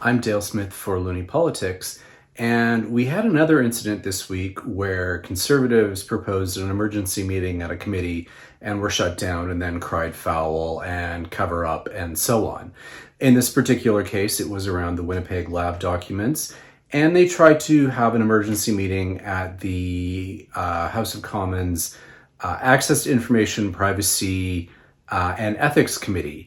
I'm Dale Smith for Looney Politics, and we had another incident this week where Conservatives proposed an emergency meeting at a committee and were shut down and then cried foul and cover up and so on. In this particular case, it was around the Winnipeg lab documents, and they tried to have an emergency meeting at the House of Commons Access to Information, Privacy, and Ethics Committee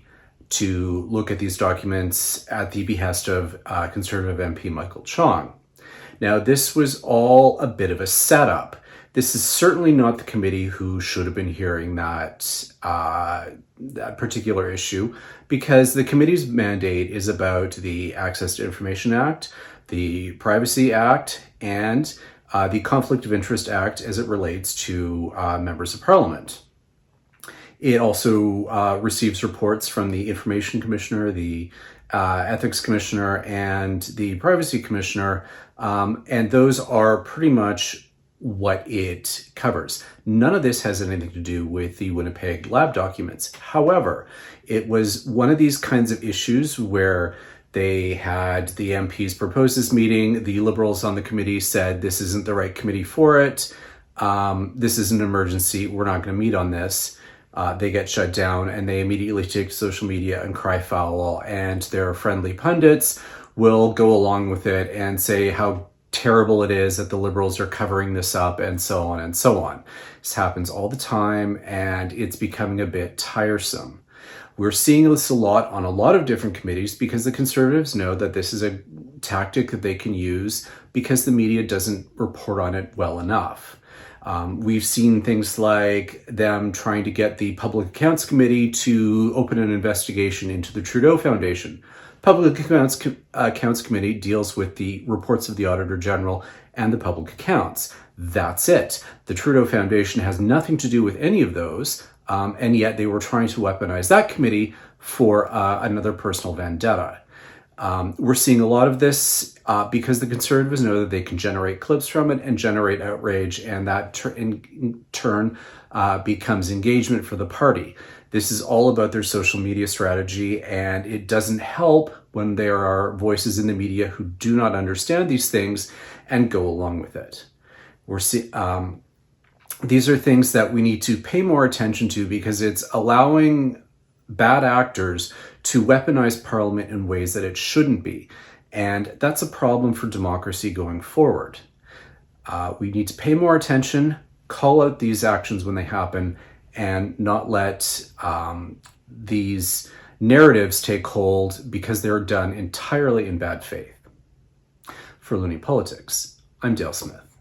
to look at these documents at the behest of Conservative MP Michael Chong. Now, this was all a bit of a setup. This is certainly not the committee who should have been hearing that particular issue, because the committee's mandate is about the Access to Information Act, the Privacy Act, and the Conflict of Interest Act as it relates to members of Parliament. It also receives reports from the Information Commissioner, the Ethics Commissioner, and the Privacy Commissioner, and those are pretty much what it covers. None of this has anything to do with the Winnipeg lab documents. However, it was one of these kinds of issues where they had the MPs propose this meeting. The Liberals on the committee said, this isn't the right committee for it. This is an emergency. We're not going to meet on this. They get shut down and they immediately take to social media and cry foul, and their friendly pundits will go along with it and say how terrible it is that the Liberals are covering this up and so on and so on. This happens all the time and it's becoming a bit tiresome. We're seeing this a lot on a lot of different committees because the Conservatives know that this is a tactic that they can use because the media doesn't report on it well enough. We've seen things like them trying to get the Public Accounts Committee to open an investigation into the Trudeau Foundation. Public Accounts Committee deals with the reports of the Auditor General and the public accounts. That's it. The Trudeau Foundation has nothing to do with any of those, and yet they were trying to weaponize that committee for another personal vendetta. We're seeing a lot of this because the Conservatives know that they can generate clips from it and generate outrage, and that in turn becomes engagement for the party. This is all about their social media strategy, and it doesn't help when there are voices in the media who do not understand these things and go along with it. These are things that we need to pay more attention to because it's allowing bad actors to weaponize Parliament in ways that it shouldn't be. And that's a problem for democracy going forward. We need to pay more attention, call out these actions when they happen, and not let these narratives take hold because they're done entirely in bad faith. For Looney Politics, I'm Dale Smith.